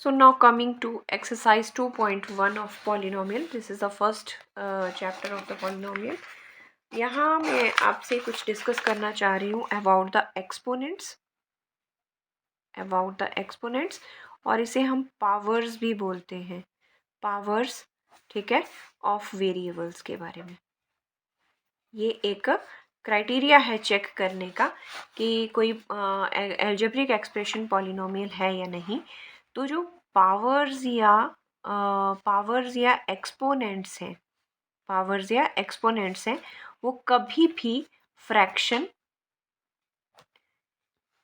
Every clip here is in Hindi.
So now coming to exercise 2.1 of polynomial. This is the first chapter of the polynomial. यहाँ मैं आपसे कुछ डिस्कस करना चाह रही हूँ अबाउट द एक्सपोनेंट्स और इसे हम पावर्स भी बोलते हैं, पावर्स, ठीक है, ऑफ वेरिएबल्स के बारे में। ये एक क्राइटेरिया है चेक करने का कि कोई एल्जेब्रिक एक्सप्रेशन पॉलिनोमियल है या नहीं। तो जो पावर्स या एक्सपोनेंट्स हैं, पावर्स या एक्सपोनेंट्स हैं, वो कभी भी फ्रैक्शन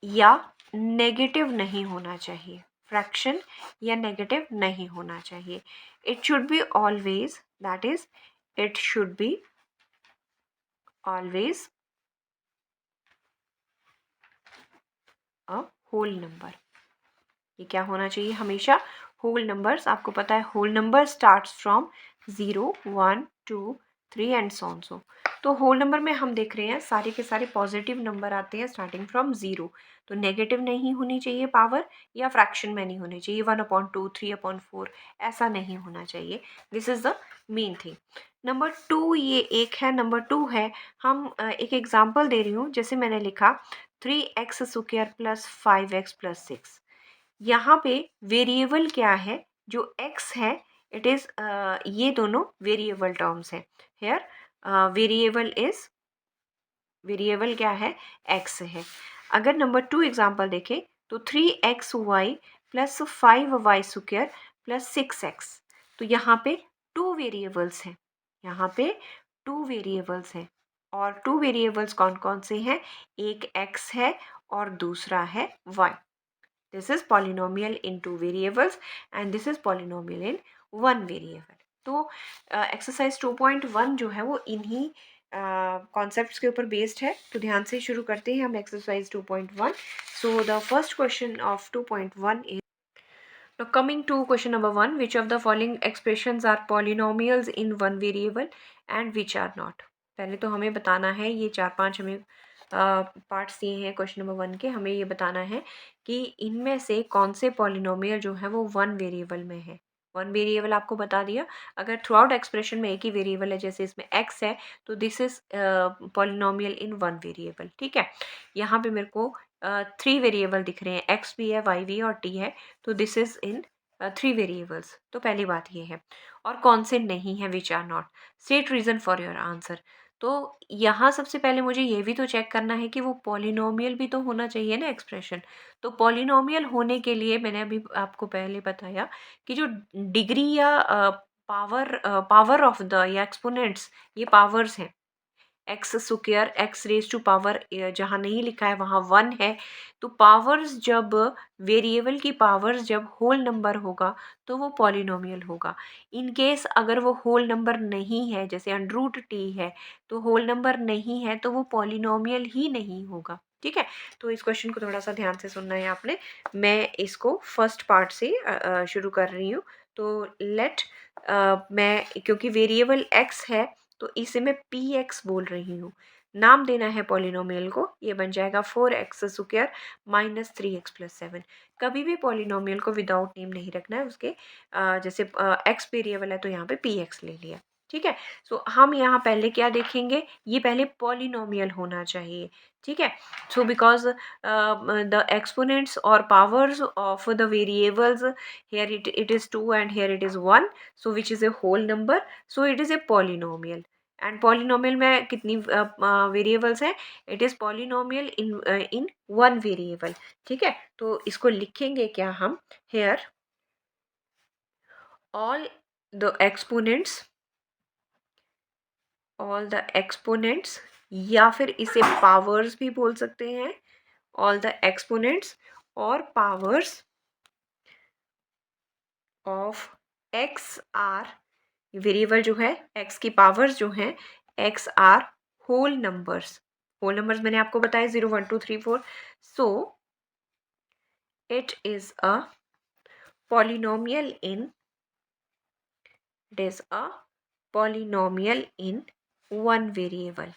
या नेगेटिव नहीं होना चाहिए, फ्रैक्शन या नेगेटिव नहीं होना चाहिए। It should be always, that is it should be always a whole number. ये क्या होना चाहिए? हमेशा होल नंबर्स। आपको पता है whole number starts from 0, 1, 2, 3 and so on so. तो होल नंबर में हम देख रहे हैं सारे के सारे पॉजिटिव नंबर आते हैं स्टार्टिंग फ्रॉम 0। तो नेगेटिव नहीं होनी चाहिए पावर, या फ्रैक्शन में नहीं होनी चाहिए 1/2, 3/4, ऐसा नहीं होना चाहिए। This is the main thing. Number 2 ये एक है, नंबर 2 है, हम एक एग्जाम्पल दे रही हूँ। जैसे मैंने लिखा 3x² + 5x + 6। यहाँ पे वेरिएबल क्या है? जो x है, इट इज ये दोनों वेरिएबल टर्म्स हैं। हेयर वेरिएबल क्या है? x है। अगर नंबर 2 एग्जांपल देखें तो 3xy + 5y² + 6x। तो यहाँ पे 2 वेरिएबल्स हैं, यहाँ पे 2 वेरिएबल्स हैं। और 2 वेरिएबल्स कौन कौन से हैं? एक x है और दूसरा है y। This is polynomial in 2 variables and this is polynomial in 1 variable. तो एक्सरसाइज 2.1 जो है वो इन्हीं कॉन्सेप्ट्स के ऊपर बेस्ड है। तो ध्यान से शुरू करते हैं हम exercise 2.1। So the first question of 2.1 is, now coming to question number 1, which of the following expressions are polynomials in one variable and which are not? पहले तो हमें बताना है, ये 4-5 हमें पार्ट्स दिए हैं क्वेश्चन नंबर 1 के। हमें ये बताना है कि इनमें से कौन से पॉलिनोमियल जो है वो 1 वेरिएबल में है। 1 वेरिएबल आपको बता दिया। अगर थ्रू आउट एक्सप्रेशन में एक ही वेरिएबल है, जैसे इसमें x है, तो this is polynomial in 1 variable. ठीक है, यहाँ पे मेरे को 3 वेरिएबल दिख रहे हैं, x भी है, y भी है और t है। तो दिस इज इन 3 वेरिएबल्स। तो पहली बात ये है। और कौन से नहीं है, which are not. State reason for your answer. तो यहाँ सबसे पहले मुझे ये भी तो चेक करना है कि वो पॉलिनोमियल भी तो होना चाहिए ना एक्सप्रेशन। तो पॉलिनोमियल होने के लिए मैंने अभी आपको पहले बताया कि जो डिग्री या पावर ऑफ द या एक्सपोनेंट्स, ये पावर्स हैं। x² x⁻⁴ जहाँ नहीं लिखा है वहाँ 1 है। तो पावर्स जब, वेरिएबल की पावर्स जब होल नंबर होगा तो वो पॉलिनोमियल होगा। इन केस अगर वो होल नंबर नहीं है, जैसे √t है, तो होल नंबर नहीं है तो वो पॉलिनोमियल ही नहीं होगा। ठीक है, तो इस क्वेश्चन को थोड़ा सा ध्यान से सुनना है आपने। मैं इसको फर्स्ट पार्ट से शुरू कर रही हूँ। तो मैं, क्योंकि वेरिएबल x है तो इसे मैं px बोल रही हूँ। नाम देना है पॉलिनोमियल को, ये बन जाएगा 4x² - 3x + 7। कभी भी पॉलिनोमियल को विदाउट नेम नहीं रखना है उसके। जैसे x वेरिएबल है तो यहाँ पे px ले लिया। ठीक है, सो हम यहाँ पहले क्या देखेंगे? ये पहले पॉलिनोमियल होना चाहिए। ठीक है, सो बिकॉज द एक्सपोनेंट्स और powers of the variables, here it is 2 and here it is 1, so which is a whole number, so it is a polynomial. And polynomial में कितनी वेरिएबल्स हैं? It is polynomial in 1 variable. ठीक है, तो इसको लिखेंगे क्या हम? हेयर ऑल द एक्सपोनेंट्स, या फिर इसे पावर्स भी बोल सकते हैं। ऑल द एक्सपोनेंट्स और powers of x are, variable जो है x की पावर्स जो हैं x are whole numbers. Whole numbers मैंने आपको बताया 0, 1, 2, 3, 4। So it is a polynomial in, it is a polynomial in 1 variable,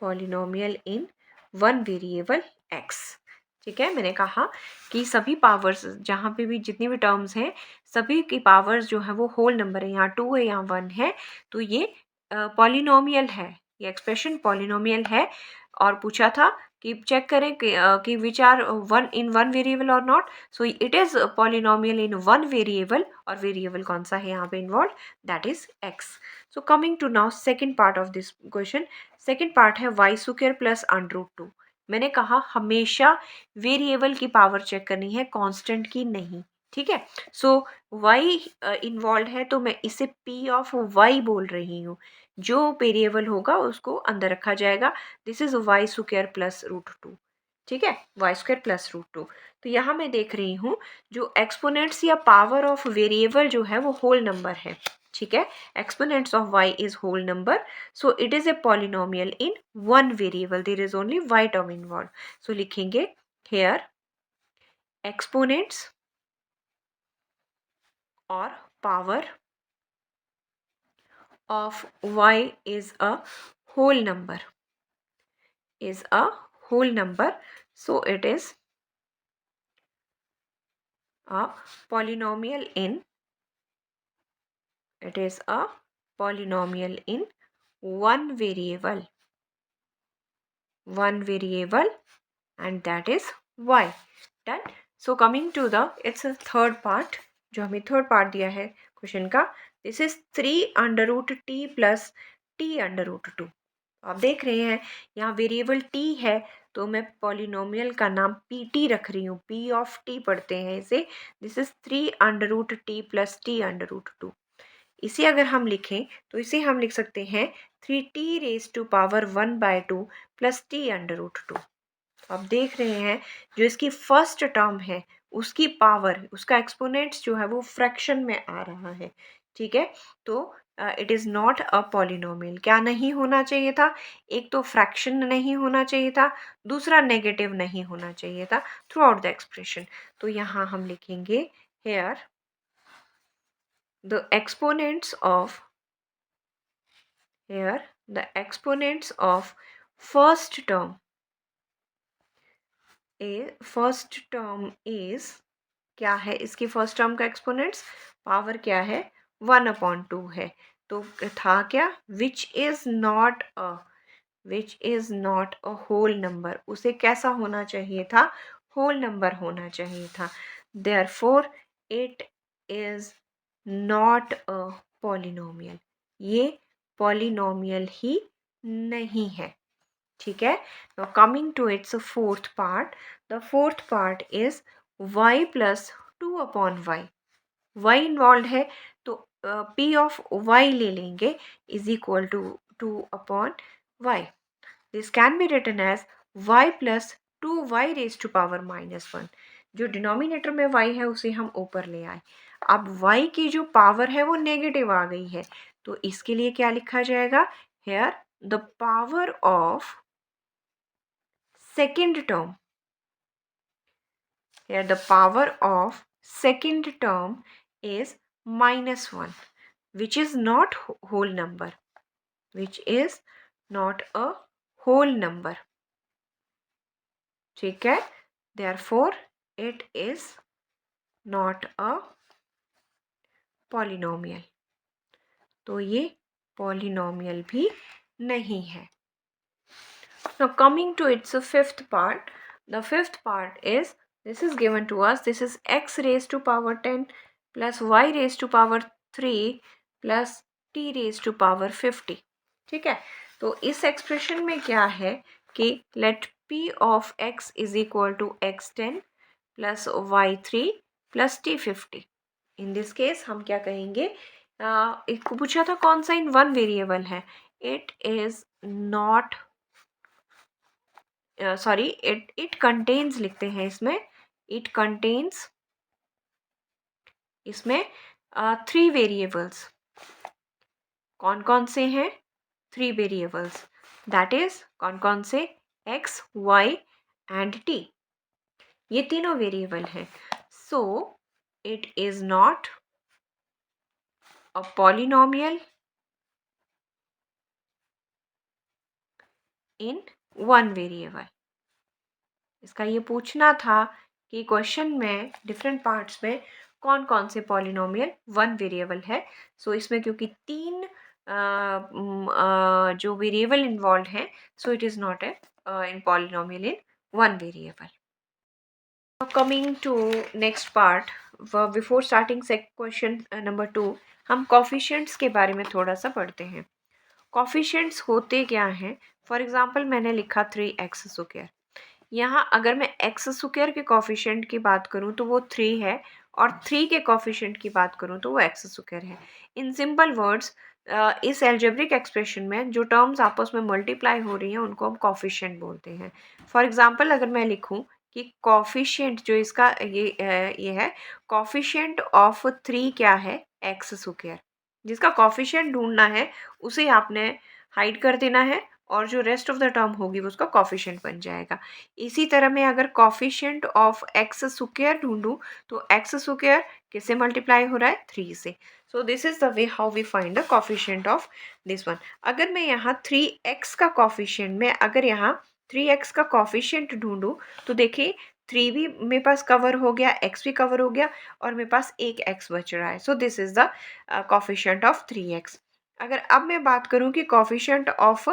polynomial in 1 variable x। ठीक है, मैंने कहा कि सभी पावर्स जहाँ पे भी जितनी भी टर्म्स हैं सभी की पावर्स जो है वो होल नंबर है, यहाँ 2 है यहाँ 1 है, तो ये पॉलिनोमियल है, ये एक्सप्रेशन पॉलिनोमियल है। और पूछा था कि चेक करें कि which are one in one variable और not, so it is polynomial in one variable, और वेरिएबल कौन सा है यहाँ पे involve, that is x. So coming to now second part of this question, second part है वाई स्क्वायर प्लस √2। मैंने कहा हमेशा वेरिएबल की पावर चेक करनी है, कांस्टेंट की नहीं, ठीक है। सो y इन्वॉल्व है तो मैं इसे p ऑफ y बोल रही हूँ, जो वेरिएबल होगा उसको अंदर रखा जाएगा। This is y square plus √2, ठीक है, वाई स्क्वायर प्लस √2। तो यहाँ मैं देख रही हूँ जो एक्सपोनेंट्स या पावर ऑफ वेरिएबल जो है वो होल नंबर है, ठीक है, exponents of y is whole number, so it is a polynomial in one variable, there is only y term involved, so लिखेंगे here exponents or power of y is a whole number, is a whole number, so it is a polynomial in, it is a polynomial in one variable, one variable, and that is y. Done. So coming to the it's a third part, जो हमें थर्ड पार्ट दिया है क्वेश्चन का, this is 3√t plus t√2। आप देख रहे हैं यहाँ वेरिएबल t है तो मैं पॉलिनोमियल का नाम pt रख रही हूँ, p ऑफ t पढ़ते हैं इसे। This is 3√t plus t√2। इसे अगर हम लिखें तो इसे हम लिख सकते हैं 3t⁻1/2 प्लस t√2। आप देख रहे हैं जो इसकी फर्स्ट टर्म है उसकी पावर, उसका एक्सपोनेंट्स जो है वो फ्रैक्शन में आ रहा है, ठीक है। तो it is not a polynomial. क्या नहीं होना चाहिए था, एक तो फ्रैक्शन नहीं होना चाहिए था, दूसरा नेगेटिव नहीं होना चाहिए था थ्रू आउट द एक्सप्रेशन। तो यहाँ हम लिखेंगे here the exponents of, here the exponents of first term, first term is, क्या है इसकी फर्स्ट टर्म का एक्सपोनेंट्स, पावर क्या है 1/2 है। तो था क्या, which is not a, which is not a whole number, उसे कैसा होना चाहिए था, होल नंबर होना चाहिए था। Therefore it is not a polynomial, ये पॉलिनोमियल ही नहीं है, ठीक है। now coming to its fourth part, the fourth part is y plus 2/y, y involve है तो p ऑफ y ले लेंगे is equal to 2/y। This can be written as y plus 2y raise to power -1। जो डिनोमिनेटर में y है उसे हम ऊपर ले आए, अब y की जो पावर है वो नेगेटिव आ गई है, तो इसके लिए क्या लिखा जाएगा, here the power of second term, here the power of second term is -1, which is not whole number, which is not a whole number, ठीक है। therefore it is not a polynomial, तो ये polynomial भी नहीं है। now coming to its fifth part, the fifth part is, this is given to us, this is x raised to power 10 plus y raised to power 3 plus t raised to power 50, ठीक है। तो इस एक्सप्रेशन में क्या है कि let p of x is equal to x10 plus y3 plus t50। In this case हम क्या कहेंगे, एक पूछा था कौन सा इन वन वेरिएबल है, it is not, sorry it contains लिखते हैं इसमें, इट कंटेन्स, इसमें 3 वेरिएबल्स, कौन कौन से हैं, 3 वेरिएबल्स, दैट इज कौन कौन से, x y एंड t, ये तीनों वेरिएबल हैं। सो it is not a polynomial in one variable, इसका ये पूछना था कि क्वेश्चन में डिफरेंट पार्ट्स में कौन कौन से पॉलिनोमियल वन वेरिएबल है। सो इसमें क्योंकि तीन जो वेरिएबल इन्वॉल्व हैं, सो it is not a in polynomial in one variable. Coming to next part, before starting question number 2, हम coefficients के बारे में थोड़ा सा पढ़ते हैं. coefficients होते क्या हैं? फॉर एग्जाम्पल मैंने लिखा 3x स्क्वायर. यहाँ अगर मैं x स्क्वायर के कोफिशिएंट की बात करूँ तो वो 3 है, और 3 के कोफिशिएंट की बात करूँ तो वो x स्क्वायर है. इन सिंपल वर्ड्स, इस एल्जेब्रिक एक्सप्रेशन में जो टर्म्स आपस में मल्टीप्लाई हो रही हैं उनको हम कोफिशिएंट बोलते हैं. फॉर एग्जांपल अगर मैं लिखूं कि कोफिशिएंट जो इसका ये है, कोफिशिएंट ऑफ 3 क्या है? x square. जिसका कोफिशिएंट ढूंढना है उसे आपने हाइड कर देना है, और जो रेस्ट ऑफ द टर्म होगी वो उसका कोफिशिएंट बन जाएगा. इसी तरह मैं अगर कोफिशिएंट ऑफ एक्स स्क्वायर ढूंढूं तो एक्स स्क्वायर किससे मल्टीप्लाई हो रहा है? 3 से. So this is the way how we find the coefficient of this one. अगर मैं यहाँ 3x का कोफिशिएंट में अगर यहाँ 3x का कोफिशिएंट ढूंढूं तो देखिए 3 भी मेरे पास कवर हो गया, x भी कवर हो गया, और मेरे पास एक x बच रहा है. So this is the coefficient of 3x. अगर अब मैं बात करूं कि कोफिशिएंट ऑफ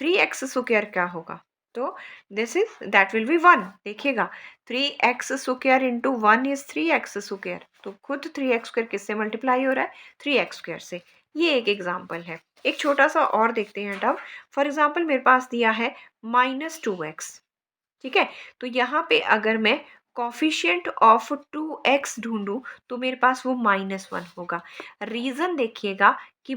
3x स्क्वायर क्या होगा, तो this is that will be 1. देखिएगा 3x square into 1 is 3x square. तो खुद 3x स्क्वायर किससे मल्टीप्लाई हो रहा है? 3x स्क्वायर से. ये एक एग्जाम्पल है. एक छोटा सा और देखते हैं टर्म. फॉर एग्जाम्पल मेरे पास दिया है -2x. ठीक है, तो यहाँ पे अगर मैं कोफिशिएंट ऑफ 2x ढूंढूं तो मेरे पास वो -1 होगा. रीज़न देखिएगा कि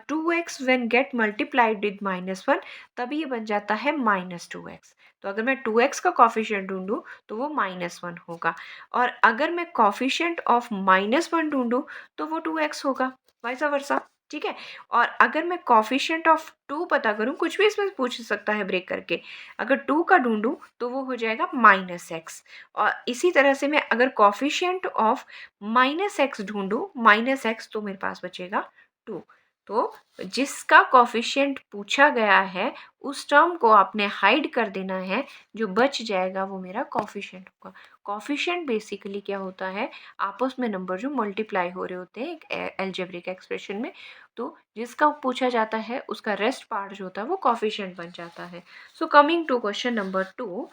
2x when gate multiplied with -1 तभी ये बन जाता है -2x. तो अगर मैं 2x का कोफिशिएंट ढूंढूं तो वो -1 होगा, और अगर मैं कोफिशिएंट ऑफ -1 ढूंढूं तो वो 2x होगा, वाइस वर्सा. ठीक है, और अगर मैं कोफिशिएंट ऑफ 2 पता करूं, कुछ भी इसमें पूछ सकता है ब्रेक करके, अगर 2 का ढूंढूं तो वो हो जाएगा -x. और इसी तरह से मैं अगर कोफिशिएंट ऑफ -x ढूंढूं, -x, तो मेरे पास बचेगा 2. तो जिसका कोफिशिएंट पूछा गया है उस टर्म को आपने हाइड कर देना है, जो बच जाएगा वो मेरा कोफिशिएंट होगा. कोफिशिएंट बेसिकली क्या होता है? आपस में नंबर जो मल्टीप्लाई हो रहे होते हैं एक एल्जेब्रिक एक्सप्रेशन में, तो जिसका पूछा जाता है उसका रेस्ट पार्ट जो होता है वो कोफिशिएंट बन जाता है. So coming to question number 2,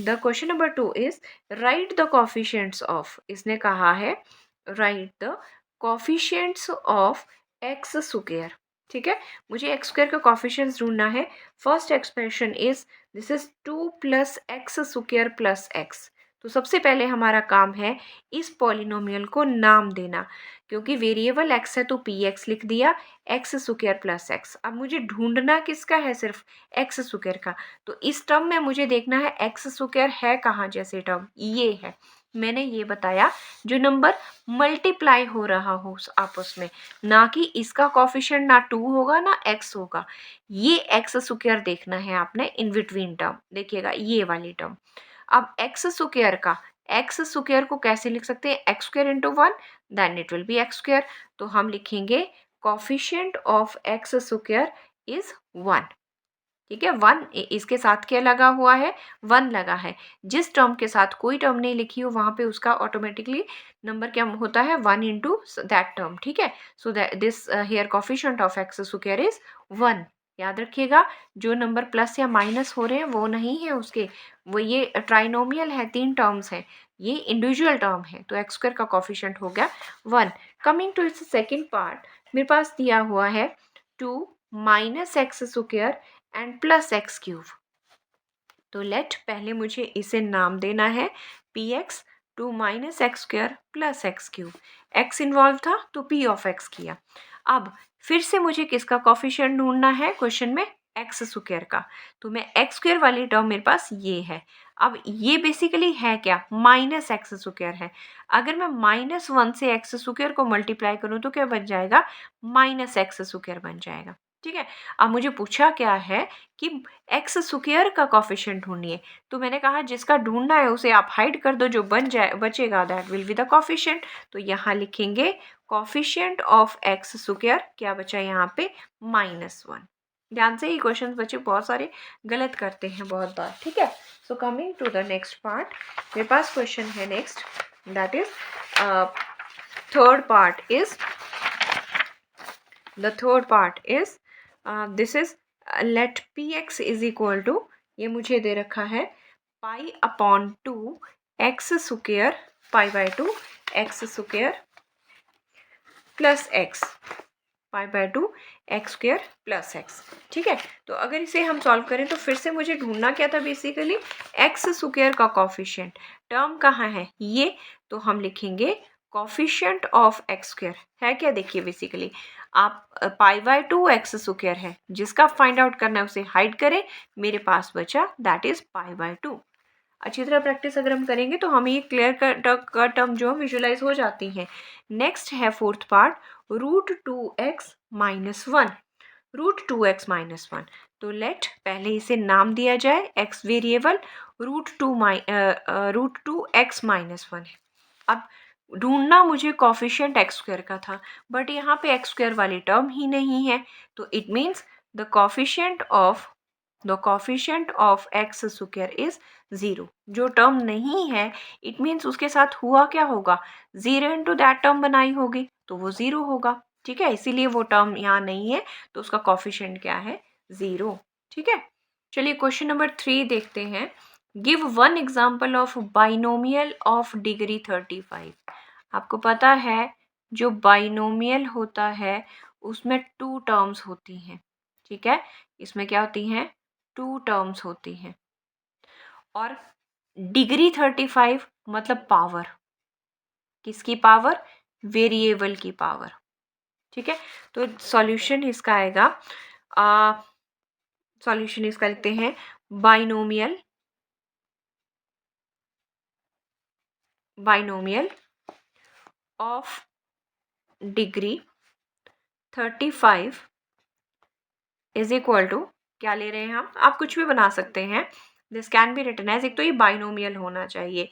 the question number 2 is write the coefficients of. इसने कहा है write the coefficients of x square. ठीक है, मुझे एक्स स्क्वायर का कोफिशिएंट्स ढूंढना है. First expression is this is 2 + x square + x. तो सबसे पहले हमारा काम है इस पॉलिनोमियल को नाम देना. क्योंकि वेरिएबल x है तो px लिख दिया, x स्क्वायर + x. अब मुझे ढूंढना किसका है? सिर्फ x स्क्वायर का. तो इस टर्म में मुझे देखना है x स्क्वायर है कहाँ. जैसे टर्म ये है, मैंने ये बताया, जो नंबर मल्टीप्लाई हो रहा हो आपस में, ना कि इसका कोफिशिएंट ना 2 होगा ना x होगा. ये x स्क्वायर देखना है आपने इन बिटवीन टर्म. देखिएगा ये वाली टर्म. अब x स्क्वायर का x स्क्वायर को कैसे लिख सकते हैं? x square into 1, then it will be x square. तो हम लिखेंगे coefficient of x square is 1. ठीक है, 1. इसके साथ क्या लगा हुआ है? 1 लगा है. जिस टर्म के साथ कोई टर्म नहीं लिखी हो वहाँ पे उसका ऑटोमेटिकली नंबर क्या होता है? 1 इंटू दैट टर्म. ठीक है, so this here coefficient of x square is 1. याद रखिएगा, जो नंबर प्लस या माइनस हो रहे हैं वो नहीं है उसके, वो ये ट्राइनोमियल है, 3 टर्म्स हैं, ये इंडिविजुअल टर्म है. तो एक्स स्क्वायर का कोफिशिएंट हो गया 1. Coming to its second part, मेरे पास दिया हुआ है 2 - x square and +x cube. तो लेट पहले मुझे इसे नाम देना है px. 2 - x square + x cube. x involve था तो p ऑफ x किया. अब फिर से मुझे किसका कोफिशिएंट ढूंढना है क्वेश्चन में? x स्क्वायर का. तो मैं x स्क्वायर वाली टर्म मेरे पास ये है. अब ये बेसिकली है क्या? -x स्क्वायर है. अगर मैं -1 से x स्क्वायर को मल्टीप्लाई करूँ तो क्या बन जाएगा? -x स्क्वायर बन जाएगा. ठीक है, अब मुझे पूछा क्या है कि एक्स स्क्वायर का कोफिशिएंट ढूंढिए. तो मैंने कहा जिसका ढूंढना है उसे आप हाइड कर दो, जो बचेगा that will be the coefficient. तो यहाँ लिखेंगे कोफिशिएंट ऑफ एक्स स्क्वायर. क्या बचा यहाँ पे? -1. ध्यान से ही क्वेश्चन बच्चे बहुत सारे गलत करते हैं बहुत बार. ठीक है, so coming to the next part, मेरे पास क्वेश्चन है next, that is third part is this is let px is equal to, ये मुझे दे रखा है pi upon 2 x square pi by 2 x square plus x pi by 2 x square plus x. ठीक है, तो अगर इसे हम सॉल्व करें तो फिर से मुझे ढूंढना क्या था, बेसिकली एक्स स्क्वायर का कॉफिशिएंट। टर्म कहाँ है ये, तो हम लिखेंगे कॉफिशिएंट ऑफ एक्स स्क्वायर है क्या, देखिए बेसिकली आप पाई बाय 2 एक्स स्क्वायर है, जिसका फाइंड आउट करना है उसे हाइड करें, मेरे पास बचा दैट इज पाई बाय 2। अच्छी तरह प्रैक्टिस अगर हम करेंगे तो हमें ये क्लियर का टर्म जो विजुलाइज हो जाती हैं। नेक्स्ट है fourth part, root 2x minus 1, root 2x minus 1। तो लेट पहले इसे नाम दिया जाए x variable, root 2x minus 1 है। अब ढूंढना मुझे कॉफिशिएंट एक्स स्क्वायर का था, बट यहाँ पे एक्स स्क्वायर वाली टर्म ही नहीं है, तो it means the coefficient of x square is 0। जो टर्म नहीं है इट मीन्स उसके साथ हुआ क्या होगा, 0 इंटू दैट टर्म बनाई होगी तो वो 0 होगा। ठीक है, इसीलिए वो टर्म यहाँ नहीं है, तो उसका कॉफिशिएंट क्या है, 0। ठीक है, चलिए क्वेश्चन नंबर 3 देखते हैं। Give one example of binomial of degree 35। आपको पता है जो बाइनोमियल होता है उसमें 2 टर्म्स होती हैं। ठीक है, इसमें क्या होती हैं, 2 टर्म्स होती हैं, और डिग्री 35 मतलब पावर, किसकी पावर, वेरिएबल की पावर। ठीक है, तो सॉल्यूशन इसका आएगा, सॉल्यूशन इसका लिखते हैं binomial of degree 35 is equal to, क्या ले रहे हैं हम, आप कुछ भी बना सकते हैं, this can be written as, एक तो ये बाइनोमियल होना चाहिए,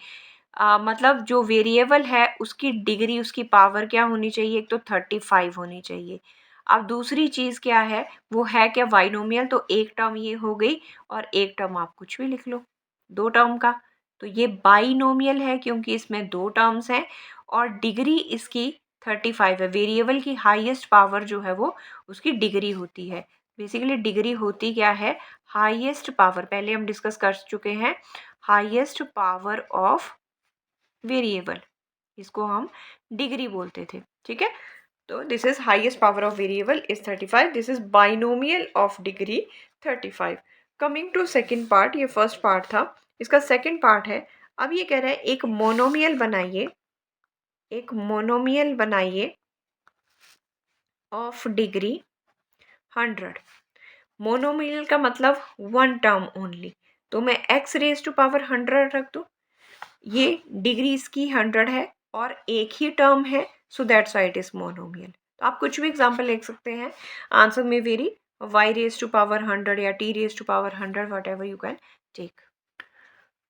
मतलब जो वेरिएबल है उसकी डिग्री, उसकी पावर क्या होनी चाहिए, एक तो 35 होनी चाहिए। अब दूसरी चीज़ क्या है, वो है क्या, बाइनोमियल, तो एक टर्म ये हो गई और एक टर्म आप कुछ भी लिख लो 2 टर्म का, तो ये बाइनोमियल है क्योंकि इसमें 2 टर्म्स हैं और डिग्री इसकी 35 है। वेरिएबल की हाईएस्ट पावर जो है वो उसकी डिग्री होती है। बेसिकली डिग्री होती क्या है, हाईएस्ट पावर, पहले हम डिस्कस कर चुके हैं, हाईएस्ट पावर ऑफ वेरिएबल, इसको हम डिग्री बोलते थे। ठीक है, तो this is highest power of variable is 35, this is binomial of degree 35। Coming to second part, ये फर्स्ट पार्ट था, इसका सेकेंड पार्ट है। अब ये कह रहा है एक मोनोमियल बनाइए ऑफ डिग्री 100। मोनोमियल का मतलब 1 टर्म ओनली, तो मैं x रेज टू पावर 100 रख दूँ, ये डिग्री इसकी 100 है और एक ही टर्म है, so that's why it is monomial. तो आप कुछ भी एग्जांपल लिख सकते हैं, आंसर में very, y raise to power 100 या t raise to power 100, whatever you can take.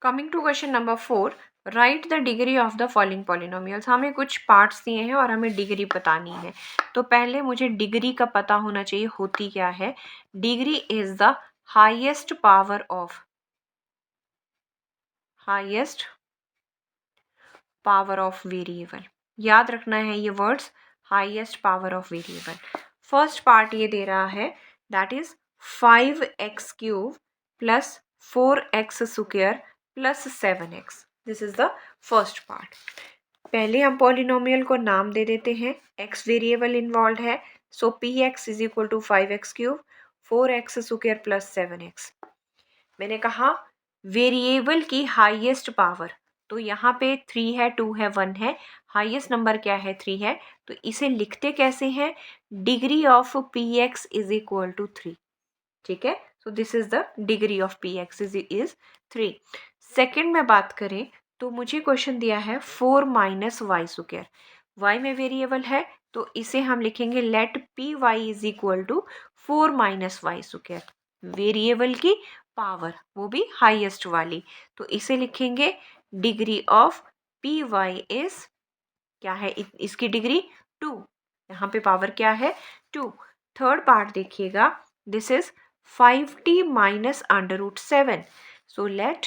Coming to question number 4, write the degree of the following polynomials. हमें कुछ पार्ट्स दिए हैं और हमें डिग्री बतानी है, तो पहले मुझे डिग्री का पता होना चाहिए होती क्या है। Degree is the highest power of variable, याद रखना है ये words, highest power of variable. First part ये दे रहा है that is 5x³ plus 4x square plus 7x, this is the first part. पहले हम पॉलिनोमियल को नाम दे देते हैं, x वेरिएबल इन्वॉल्व है, so px is equal to 5x³ 4x square plus 7x। मैंने कहा वेरिएबल की हाईएस्ट पावर, तो यहाँ पे 3 है, 2 है, 1 है, हाईएस्ट नंबर क्या है, 3 है, तो इसे लिखते कैसे हैं, degree of px is equal to 3। ठीक है, so this is the degree of px is 3। Second में बात करें तो मुझे क्वेश्चन दिया है 4 माइनस वाई स्क्वायर, y में वेरिएबल है तो इसे हम लिखेंगे let P Y is equal to 4 minus Y square, variable की पावर वो भी हाईएस्ट वाली, तो इसे लिखेंगे degree of P Y is, क्या है इसकी डिग्री 2, यहाँ पे पावर क्या है 2। थर्ड पार्ट देखिएगा, this is 5t minus under root 7, so let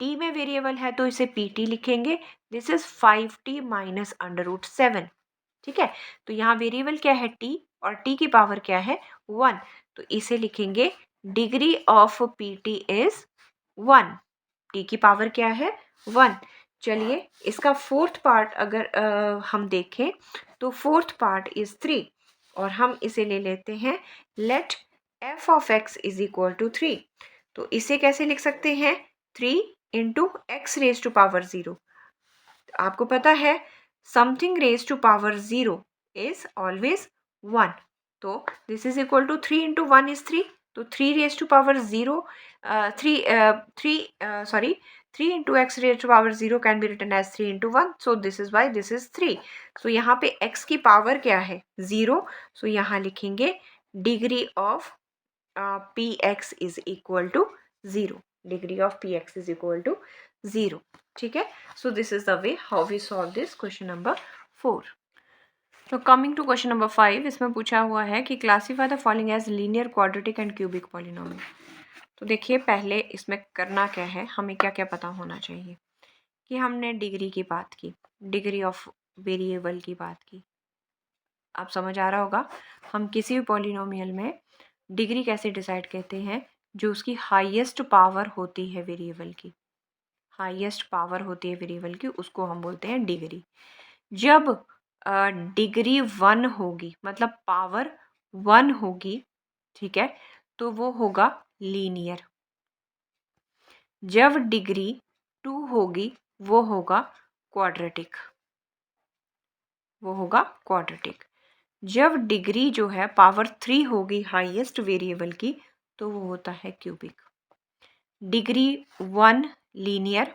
t में वेरिएबल है तो इसे pt लिखेंगे, दिस इज 5t माइनस √7। ठीक है, तो यहाँ वेरिएबल क्या है t और t की पावर क्या है 1, तो इसे लिखेंगे degree of pt is 1, t की पावर क्या है 1। चलिए इसका फोर्थ पार्ट अगर हम देखें तो फोर्थ पार्ट इज 3 और हम इसे ले लेते हैं let f of x is equal to 3। तो इसे कैसे लिख सकते हैं 3 into X raise to power 0। आपको पता है something raise to power 0 is always 1, तो this is equal to 3 into 1 is 3, तो 3 raise to power 0 3 into x raised to power 0 can be written as 3 into 1, so this is why this is 3। so यहाँ पे x की पावर क्या है 0, so यहाँ लिखेंगे degree of px is equal to 0, degree of px is equal to 0। ठीक है, so this is the way how we solve this question number 4। तो कमिंग टू क्वेश्चन नंबर 5, इसमें पूछा हुआ है कि classify the following as linear, quadratic and cubic polynomial. तो देखिए पहले इसमें करना क्या है, हमें क्या क्या पता होना चाहिए कि हमने डिग्री की बात की, डिग्री ऑफ वेरिएबल की बात की। आप समझ आ रहा होगा हम किसी भी पॉलिनोमियल में डिग्री कैसे डिसाइड करते हैं, जो उसकी हाईएस्ट पावर होती है वेरिएबल की, हाईएस्ट पावर होती है वेरिएबल की, उसको हम बोलते हैं डिग्री। जब डिग्री 1 होगी मतलब पावर 1 होगी, ठीक है, तो वो होगा लीनियर। जब डिग्री 2 होगी वो होगा क्वाड्रेटिक, वो होगा क्वाड्रेटिक। जब डिग्री जो है पावर 3 होगी हाईएस्ट वेरिएबल की, तो वो होता है cubic. Degree 1 linear,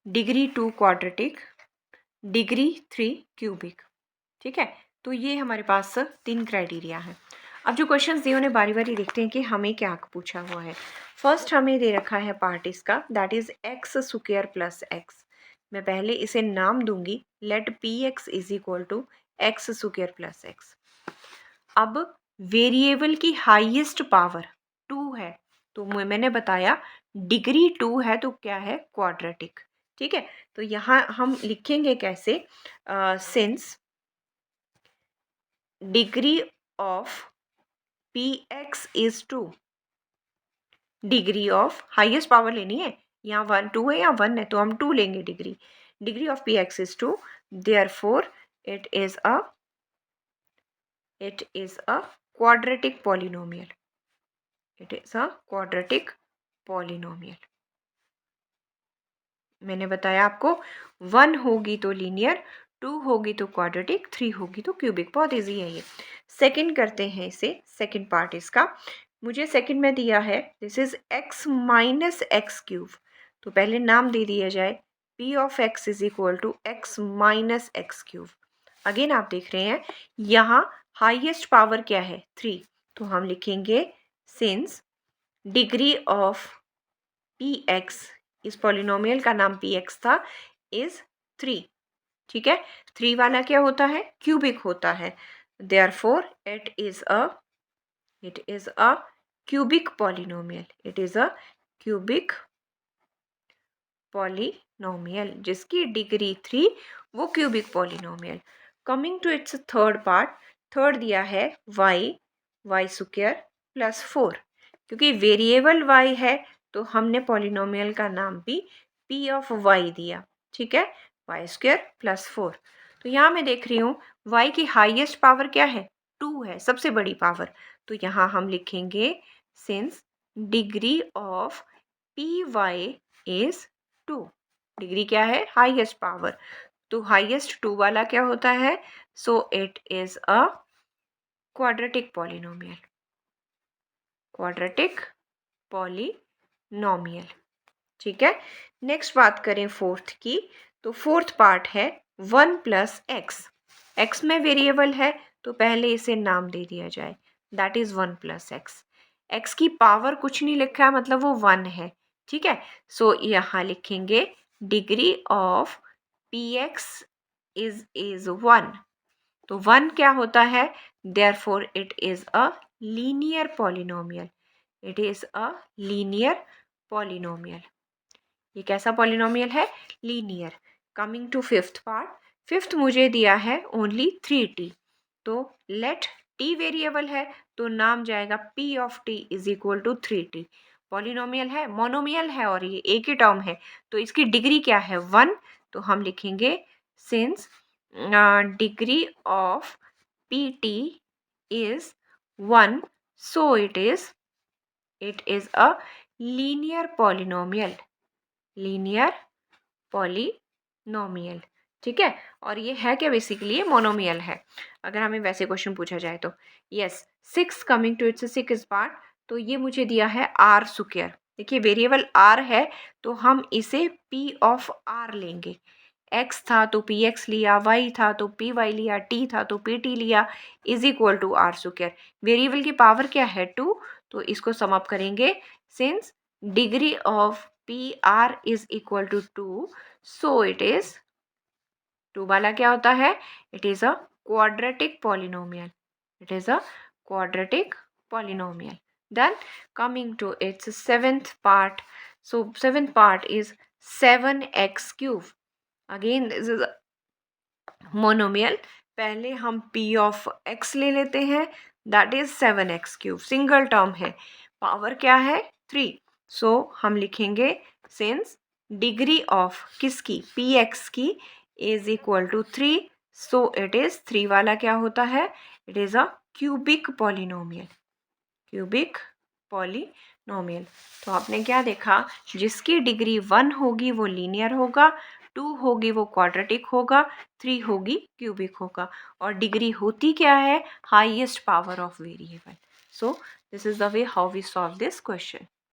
degree 2 quadratic, degree 3 cubic. ठीक है, तो ये हमारे पास 3 क्राइटेरिया है। अब जो क्वेश्चंस दिए उन्हें बारी बारी देखते हैं कि हमें क्या पूछा हुआ है। फर्स्ट हमें दे रखा है पार्ट इसका, that is X square plus X. मैं पहले इसे नाम दूंगी let P X is equal to X square plus X. अब वेरिएबल की हाईएस्ट पावर 2 है, तो मैंने बताया डिग्री 2 है तो क्या है क्वाड्रेटिक। ठीक है, तो यहाँ हम लिखेंगे कैसे, since degree of P X is 2, degree of highest power लेनी है, यहाँ 1 2 है या 1 है तो हम 2 लेंगे degree, degree of P X is 2, therefore it is a quadratic polynomial, it is a quadratic polynomial। मैंने बताया आपको 1 होगी तो लीनियर, 2 होगी तो क्वाड्रेटिक, 3 होगी तो क्यूबिक। बहुत इजी है ये। सेकंड करते हैं इसे, सेकंड पार्ट इसका मुझे सेकंड में दिया है, this is x minus X cube. तो पहले नाम दे दिया जाए p of x is equal to X minus X cube. Again आप देख रहे हैं यहाँ हाईएस्ट पावर क्या है 3, तो हम लिखेंगे since degree of P x, इस पॉलिनोमियल का नाम पी एक्स था, इज 3। ठीक है, 3 वाला क्या होता है क्यूबिक होता है, therefore it is a cubic polynomial, it is a cubic polynomial जिसकी डिग्री 3, वो cubic polynomial. Coming to its third part, third दिया है वाई स्क्वायर प्लस 4। क्योंकि वेरिएबल y है तो हमने पॉलिनोमियल का नाम भी p ऑफ y दिया। ठीक है, वाई स्क्वायर प्लस 4। तो यहाँ मैं देख रही हूँ y की हाईएस्ट पावर क्या है 2 है, सबसे बड़ी पावर, तो यहाँ हम लिखेंगे since degree of P Y is 2, degree क्या है हाईएस्ट पावर, तो हाईएस्ट 2 वाला क्या होता है, सो it is a quadratic polynomial, quadratic polynomial. ठीक है, नेक्स्ट बात करें फोर्थ की, तो फोर्थ पार्ट है 1 प्लस एक्स। एक्स में वेरिएबल है तो पहले इसे नाम दे दिया जाए, that is 1 plus x. X की पावर कुछ नहीं लिखा है मतलब वो 1 है। ठीक है, सो यहाँ लिखेंगे degree of P X is 1, तो 1 क्या होता है, therefore it is a linear polynomial, it is a linear polynomial. ये कैसा पॉलिनोमियल है? Linear. Coming to fifth part, fifth मुझे दिया है ओनली 3t, तो लेट t वेरिएबल है तो नाम जाएगा p of t is equal to 3t। Polynomial है, मोनोमियल है और ये एक ही टर्म है, तो इसकी डिग्री क्या है? 1। तो हम लिखेंगे since degree of pt is 1, so it is a linear polynomial, linear polynomial। ठीक है, और ये है क्या? बेसिकली ये मोनोमियल है। अगर हमें वैसे क्वेश्चन पूछा जाए तो yes, 6 coming to its 6 part, तो ये मुझे दिया है r स्क्वायर। देखिए वेरिएबल r है तो हम इसे p ऑफ r लेंगे। x था तो px लिया, y था तो py लिया, t था तो pt लिया, is equal to r square. Variable की पावर क्या है? 2, तो इसको सम अप करेंगे। Since degree of P R is equal to 2, so it is 2 वाला क्या होता है? It is a quadratic polynomial, it is a quadratic polynomial. Then coming to its seventh part, so seventh part is 7x cube। अगेन दिस इज मोनोमियल। पहले हम p ऑफ x ले लेते हैं, that is 7x cube, single term है, पावर क्या है? 3। सो हम लिखेंगे सिंस डिग्री ऑफ किसकी? px की is equal to 3, so it is 3 वाला क्या होता है? It is a cubic polynomial, cubic polynomial. तो आपने क्या देखा? जिसकी डिग्री 1 होगी वो लीनियर होगा, 2 होगी वो क्वाड्रेटिक होगा, 3 होगी क्यूबिक होगा। और डिग्री होती क्या है? Highest power of variable. So this is the way how we solve this question.